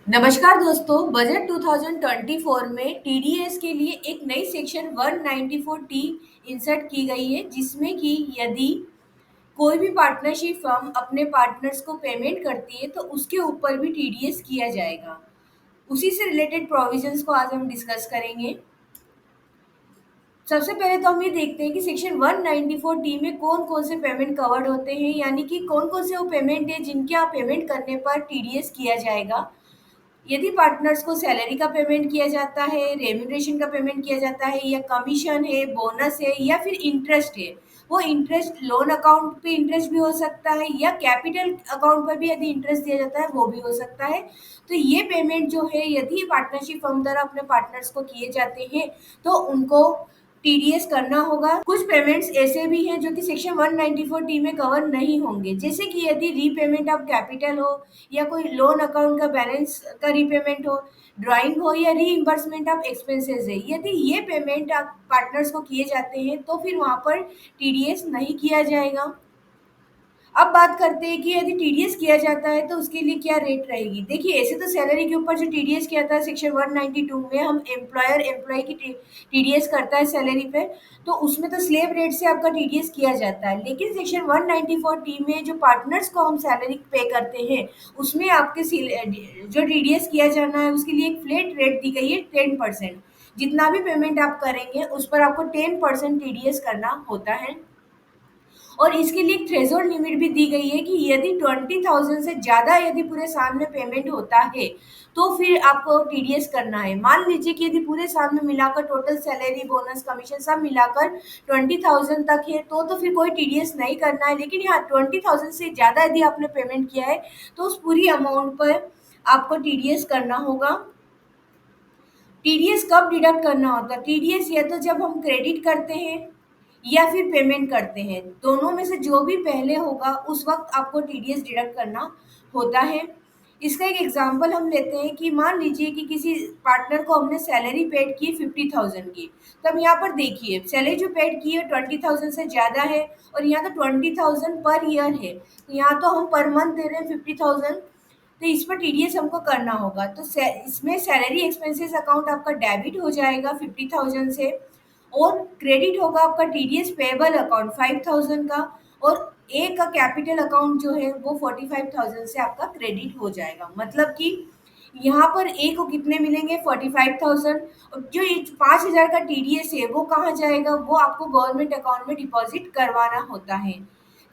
नमस्कार दोस्तों, बजट 2024 में टीडीएस के लिए एक नई सेक्शन 194 टी इंसर्ट की गई है, जिसमें कि यदि कोई भी पार्टनरशिप फर्म अपने पार्टनर्स को पेमेंट करती है तो उसके ऊपर भी टीडीएस किया जाएगा। उसी से रिलेटेड प्रोविजंस को आज हम डिस्कस करेंगे। सबसे पहले तो हम ये देखते हैं कि सेक्शन 194 टी में कौन कौन से पेमेंट कवर्ड होते हैं, यानी कि कौन कौन से वो पेमेंट है जिनके आप पेमेंट करने पर टीडीएस किया जाएगा। यदि पार्टनर्स को सैलरी का पेमेंट किया जाता है, रेम्यूनरेशन का पेमेंट किया जाता है, या कमीशन है, बोनस है, या फिर इंटरेस्ट है, वो इंटरेस्ट लोन अकाउंट पे इंटरेस्ट भी हो सकता है, या कैपिटल अकाउंट पर भी यदि इंटरेस्ट दिया जाता है वो भी हो सकता है। तो ये पेमेंट जो है यदि पार्टनरशिप फर्म द्वारा अपने पार्टनर्स को किए जाते हैं तो उनको टीडीएस करना होगा। कुछ पेमेंट्स ऐसे भी हैं जो कि सेक्शन 194 टी में कवर नहीं होंगे, जैसे कि यदि रीपेमेंट ऑफ कैपिटल हो, या कोई लोन अकाउंट का बैलेंस का रीपेमेंट हो, ड्राइंग हो, या रीइंबर्समेंट ऑफ एक्सपेंसेस है। यदि ये पेमेंट आप पार्टनर्स को किए जाते हैं तो फिर वहाँ पर टीडीएस नहीं किया जाएगा। अब बात करते हैं कि यदि टीडीएस किया जाता है तो उसके लिए क्या रेट रहेगी। देखिए, ऐसे तो सैलरी के ऊपर जो टीडीएस किया था सेक्शन 192 में, हम एम्प्लॉयर एम्प्लॉय की टीडीएस करता है सैलरी पे, तो उसमें तो स्लेब रेट से आपका टीडीएस किया जाता है। लेकिन सेक्शन 194 टी में जो पार्टनर्स को हम सैलरी पे करते हैं उसमें आपके जो टीडीएस किया जाना है उसके लिए एक फ्लैट रेट दी गई है 10%। जितना भी पेमेंट आप करेंगे उस पर आपको 10% टीडीएस करना होता है। और इसके लिए एक थ्रेशोल्ड लिमिट भी दी गई है कि यदि 20,000 से ज़्यादा यदि पूरे साल में पेमेंट होता है तो फिर आपको टीडीएस करना है। मान लीजिए कि यदि पूरे साल में मिलाकर टोटल सैलरी, बोनस, कमीशन सब मिलाकर 20,000 तक है तो फिर कोई टीडीएस नहीं करना है। लेकिन यहाँ 20,000 से ज़्यादा यदि आपने पेमेंट किया है तो उस पूरी अमाउंट पर आपको टीडीएस करना होगा। टीडीएस कब डिडक्ट करना होता है? टीडीएस या तो जब हम क्रेडिट करते हैं या फिर पेमेंट करते हैं, दोनों में से जो भी पहले होगा उस वक्त आपको टीडीएस डिडक्ट करना होता है। इसका एक एग्जांपल हम लेते हैं कि मान लीजिए कि किसी पार्टनर को हमने सैलरी पेड की 50,000 की। तब यहाँ पर देखिए, सैलरी जो पेड की है 20,000 से ज़्यादा है और यहाँ तो 20,000 पर ईयर है, तो यहाँ तो हम पर मंथ दे रहे हैं 50,000, तो इस पर टीडीएस हमको करना होगा। तो इसमें सैलरी एक्सपेंसेस अकाउंट आपका डेबिट हो जाएगा 50,000 से, और क्रेडिट होगा आपका टीडीएस पेबल अकाउंट 5,000 का, और ए का कैपिटल अकाउंट जो है वो 45,000 से आपका क्रेडिट हो जाएगा। मतलब कि यहाँ पर ए को कितने मिलेंगे? 45,000। और जो ये 5,000 का टीडीएस है वो कहाँ जाएगा? वो आपको गवर्नमेंट अकाउंट में डिपॉजिट करवाना होता है।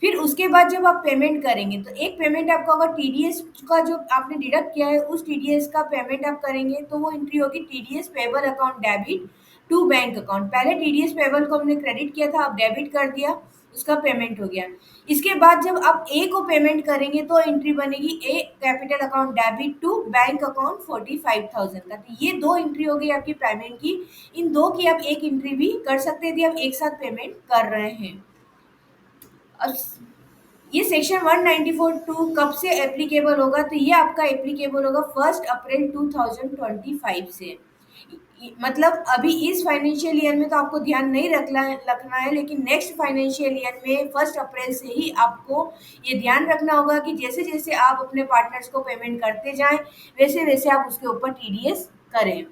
फिर उसके बाद जब आप पेमेंट करेंगे तो एक पेमेंट आपका होगा टीडीएस का, जो आपने डिडक्ट किया है उस टीडीएस का पेमेंट आप करेंगे तो वो एंट्री होगी TDS payable account debit to bank account. पहले टीडीएस पेबल को हमने क्रेडिट किया था, अब डेबिट कर दिया, उसका पेमेंट हो गया। इसके बाद जब आप ए को पेमेंट करेंगे तो एंट्री बनेगी a capital account debit to bank account 45,000 का। तो ये दो एंट्री हो गई आपकी पेमेंट की। इन दो की आप एक एंट्री भी कर सकते थे, आप एक साथ पेमेंट कर रहे हैं। अब ये सेक्शन 194 टू कब से एप्लीकेबल होगा? तो ये आपका एप्लीकेबल होगा 1 अप्रैल 2025 से। मतलब अभी इस फाइनेंशियल ईयर में तो आपको ध्यान नहीं रखना है, लेकिन नेक्स्ट फाइनेंशियल ईयर में 1 अप्रैल से ही आपको ये ध्यान रखना होगा कि जैसे जैसे आप अपने पार्टनर्स को पेमेंट करते जाएं वैसे वैसे आप उसके ऊपर टीडीएस करें।